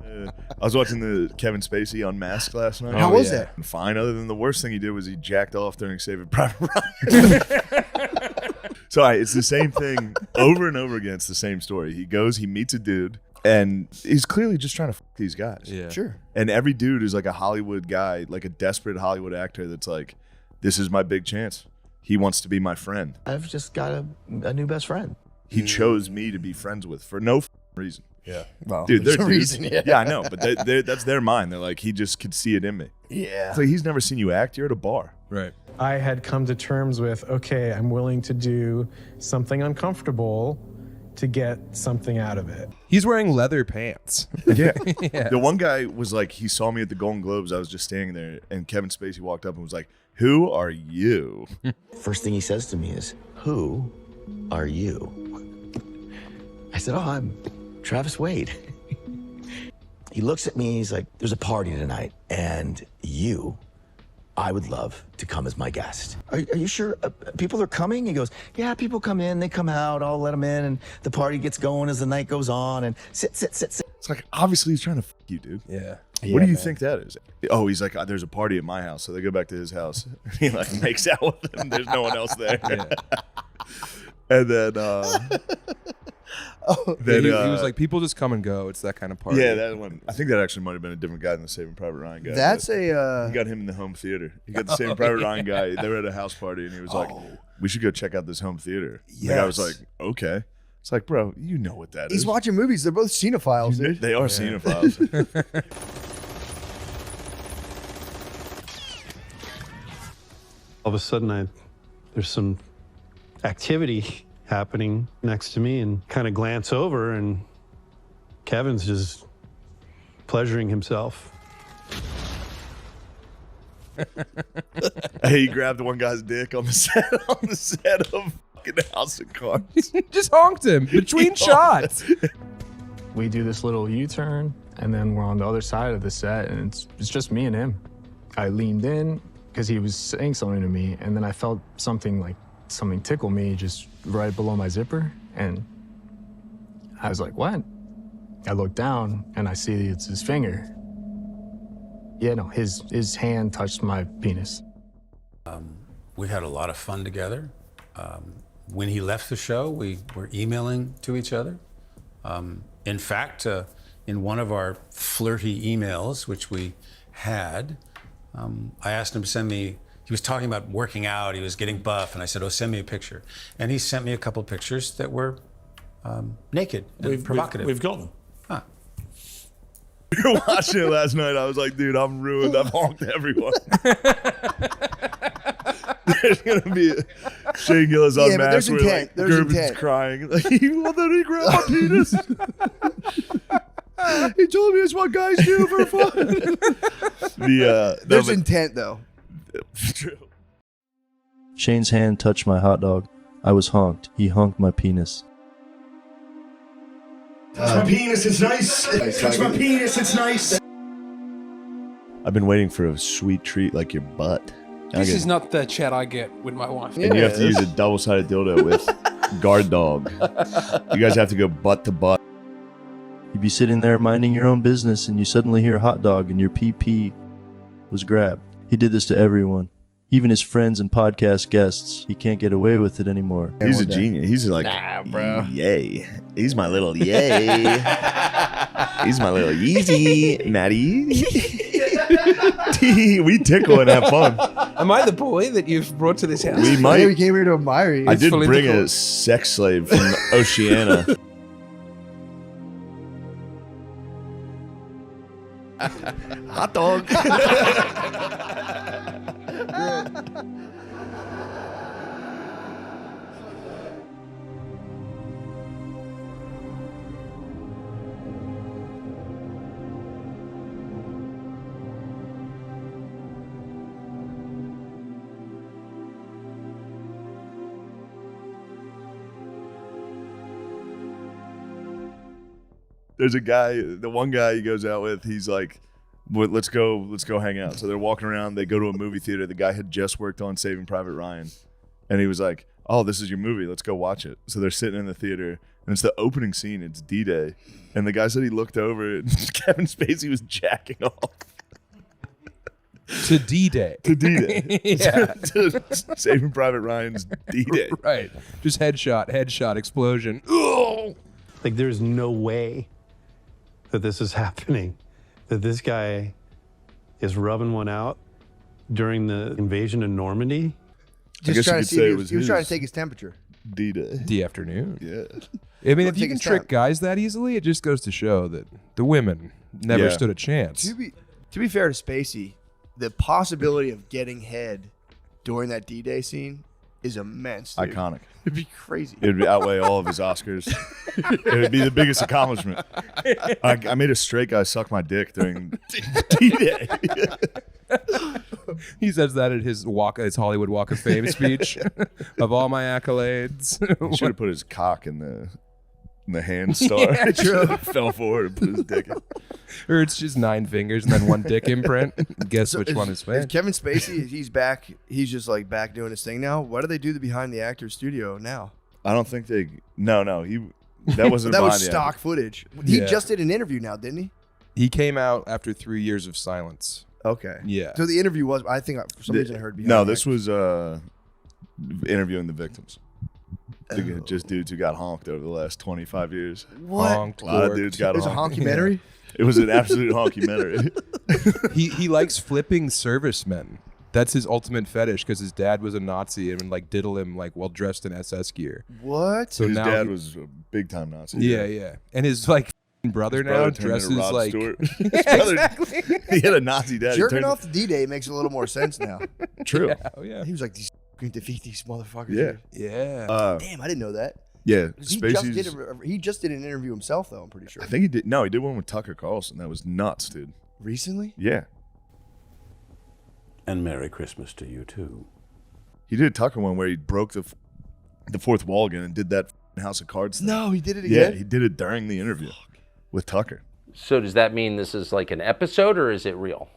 I was watching the Kevin Spacey Unmasked last night. How was it? Fine, other than the worst thing he did was he jacked off during Saving Private Ryan. Sorry, it's the same thing over and over again. It's the same story. He goes, he meets a dude, and he's clearly just trying to fuck these guys. Yeah. Sure. And every dude is like a Hollywood guy, like a desperate Hollywood actor that's like, this is my big chance. He wants to be my friend. I've just got a new best friend. He chose me to be friends with for no reason. Yeah. Well, Dude, there's they're a reason. dudes. Yeah, I know, but that's their mind. They're like, he just could see it in me. Yeah. It's like, he's never seen you act. You're at a bar. Right. I had come to terms with, okay, I'm willing to do something uncomfortable to get something out of it. He's wearing leather pants. Yeah. Yeah. The one guy was like, he saw me at the Golden Globes. I was just standing there, and Kevin Spacey walked up and was like, who are you? First thing he says to me is, "Who are you?" I said, "Oh, I'm Travis Wade." He looks at me, he's like, "There's a party tonight, and I would love to come as my guest. Are you sure people are coming?" He goes, "Yeah, people come in, they come out, I'll let them in, and the party gets going as the night goes on, and sit. It's like, obviously he's trying to fuck you, dude. Yeah. What do you think that is? Oh, he's like, there's a party at my house. So they go back to his house. He like makes out with them. There's no one else there. Yeah. And then, He was like, people just come and go. It's that kind of party. yeah, that one. I think that actually might have been a different guy than the Saving Private Ryan guy. That's but a. he got him in the home theater. He got the Saving Private Ryan guy. They were at a house party, and he was like, we should go check out this home theater. The guy was like, okay. It's like, bro, you know what that is. He's watching movies. They're both cinephiles, dude. They are cinephiles. All of a sudden, there's some activity happening next to me, and kind of glance over, and Kevin's just pleasuring himself. He grabbed one guy's dick on the set of fucking House of Cards. Just honked him between shots. We do this little U-turn, and then we're on the other side of the set, and it's just me and him. I leaned in because he was saying something to me, and then I felt something tickle me just right below my zipper, and I was like, what? I look down, and I see it's his finger. Yeah, no, his hand touched my penis. We had a lot of fun together. When he left the show, we were emailing to each other. In fact, in one of our flirty emails, which we had, I asked him to send me, he was talking about working out, he was getting buff, and I said, oh, send me a picture. And he sent me a couple of pictures that were naked and provocative. We've got them. Huh. We were watching it last night. I was like, dude, I'm ruined. I've honked everyone. There's going to be Shane Gillis Yeah, on but there's Max where intent. like, There's Gervin's intent. crying. Like, well, then he grabbed my penis. He told me it's what guys do for fun. There's intent, though. True. Shane's hand touched my hot dog. I was honked. He honked my penis. Touch my penis, it's nice. Touch my penis, it's nice. I've been waiting for a sweet treat like your butt. This is not the chat I get with my wife. And you have to use a double-sided dildo with guard dog. You guys have to go butt to butt. You'd be sitting there minding your own business and you suddenly hear hot dog and your PP was grabbed. He did this to everyone. Even his friends and podcast guests. He can't get away with it anymore. He's a genius. He's like, Nah, bro. Yay. He's my little yay. He's my little Yeezy. Maddie. We tickle and have fun. Am I the boy that you've brought to this house? We might. Yeah, we came here to admire you. I did bring a sex slave from Oceania. Hot dog. There's a guy, the one guy he goes out with, he's like, let's go hang out. So they're walking around, they go to a movie theater. The guy had just worked on Saving Private Ryan. And he was like, oh, this is your movie. Let's go watch it. So they're sitting in the theater And it's the opening scene. It's D-Day. And the guy said he looked over and Kevin Spacey was jacking off. To D-Day. To D-Day. Yeah. To Saving Private Ryan's D-Day. Right. Just headshot, explosion. Like, there's no way that this is happening, that this guy is rubbing one out during the invasion of Normandy. Just trying to see if he was trying to take his temperature. D-Day. D afternoon. Yeah. I mean, if you can trick guys that easily, it just goes to show that the women never stood a chance. To be fair to Spacey, the possibility of getting head during that D-Day scene is immense. Dude. Iconic. It'd be crazy. It would outweigh all of his Oscars. It would be the biggest accomplishment. I made a straight guy suck my dick during D-Day. He says that at his Hollywood Walk of Fame speech. Of all my accolades. He should have put his cock in the hand star. Yeah, true. Fell forward and put his dick in. Or it's just 9 fingers and then 1 dick imprint. Guess which one is fake. Kevin Spacey, he's back. He's just like back doing his thing now. What do they do the behind the actor studio now? I don't think they. No. That wasn't. That was behind the stock actor. footage. He just did an interview now, didn't he? He came out after 3 years of silence. Okay. Yeah. So the interview was. I think for some reason I heard. No, this was interviewing the victims. Just dudes who got honked over the last 25 years. What? Honked, a lot of dudes got It was a honked. honkumentary? It was an absolute honkumentary. He likes flipping servicemen. That's his ultimate fetish because his dad was a Nazi and would like diddle him like while dressed in SS gear. What? So his dad was a big time Nazi. Yeah. And his like brother now dresses like exactly. He had a Nazi dad. Jerking off the D-Day makes a little more sense now. True. Yeah. He was like, "These can defeat these motherfuckers." Yeah. Dude. Yeah. Damn, I didn't know that. Yeah. He just did an interview himself, though, I'm pretty sure. I think he did. No, he did one with Tucker Carlson. That was nuts, dude. Recently? Yeah. And Merry Christmas to you, too. He did a Tucker one where he broke the fourth wall again and did that House of Cards thing. No, he did it again? Yeah, he did it during the interview with Tucker. So does that mean this is like an episode or is it real?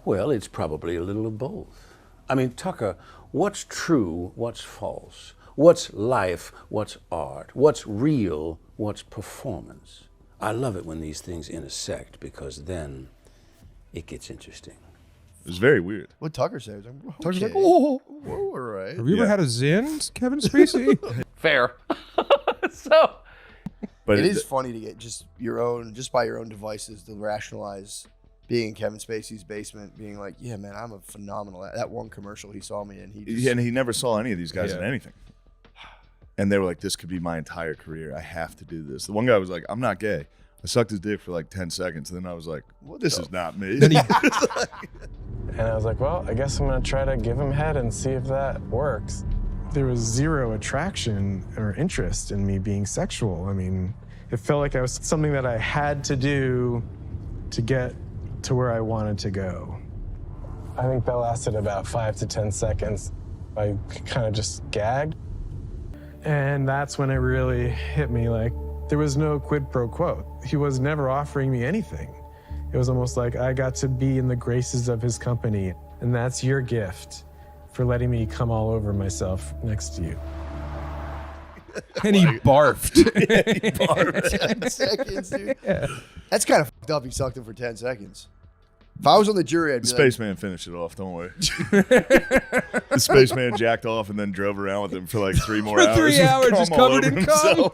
Well, it's probably a little of both. I mean, Tucker, what's true, what's false? What's life, what's art? What's real, what's performance? I love it when these things intersect because then it gets interesting. It was very weird. What Tucker says. Tucker's like, whoa, all right. Have you ever had a Zin, Kevin Spacey? Fair. So, but it is funny to get just by your own devices to rationalize being in Kevin Spacey's basement, being like, yeah, man, I'm a phenomenal. That one commercial he saw me in, he never saw any of these guys in anything. And they were like, this could be my entire career. I have to do this. The one guy was like, I'm not gay. I sucked his dick for like 10 seconds. And then I was like, this is not me. And I was like, well, I guess I'm going to try to give him head and see if that works. There was zero attraction or interest in me being sexual. I mean, it felt like I was something that I had to do to get to where I wanted to go. I think that lasted about 5 to 10 seconds. I kind of just gagged. And that's when it really hit me, like, there was no quid pro quo. He was never offering me anything. It was almost like I got to be in the graces of his company, and that's your gift for letting me come all over myself next to you. And he barfed. He barfed 10 seconds, dude. Yeah. That's kind of fucked up. He sucked him for 10 seconds. If I was on the jury, I'd be Spaceman finished it off, don't worry. The Spaceman jacked off and then drove around with him for like 3 more hours. 3 hours, just covered in cum.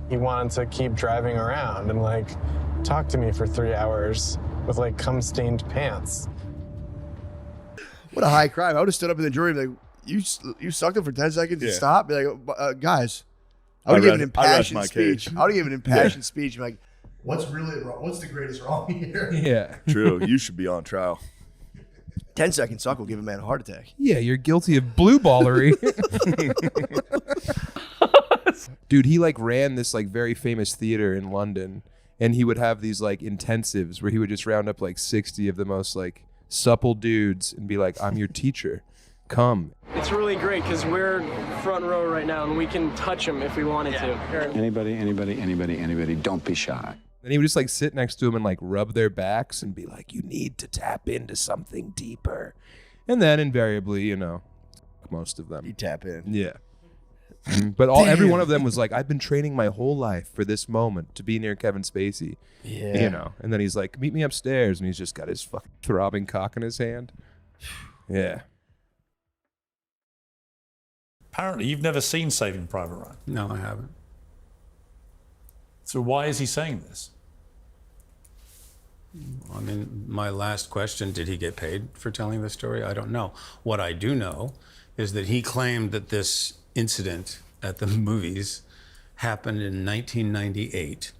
He wanted to keep driving around and like talk to me for 3 hours with like cum-stained pants. What a high crime. I would have stood up in the jury and be like, you sucked him for 10 seconds and stop? Be like, guys, I would have given an impassioned speech. I would have given an impassioned speech. Like, what's really wrong? What's the greatest wrong here? Yeah. True. You should be on trial. 10-second suck will give a man a heart attack. Yeah, you're guilty of blue ballery. Dude, he like ran this like very famous theater in London, and he would have these like intensives where he would just round up like 60 of the most like supple dudes and be like, I'm your teacher. Come. It's really great because we're front row right now and we can touch them if we wanted to. Anybody, don't be shy. Then he would just like sit next to him and like rub their backs and be like, you need to tap into something deeper. And then invariably, most of them. You tap in. Yeah. But every one of them was like, I've been training my whole life for this moment to be near Kevin Spacey. Yeah. You know, and then he's like, meet me upstairs. And he's just got his fucking throbbing cock in his hand. Yeah. Apparently, you've never seen Saving Private Ryan. No, I haven't. So why is he saying this? I mean, my last question, did he get paid for telling this story? I don't know. What I do know is that he claimed that this incident at the movies happened in 1998.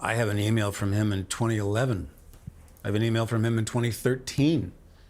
I have an email from him in 2011. I have an email from him in 2013.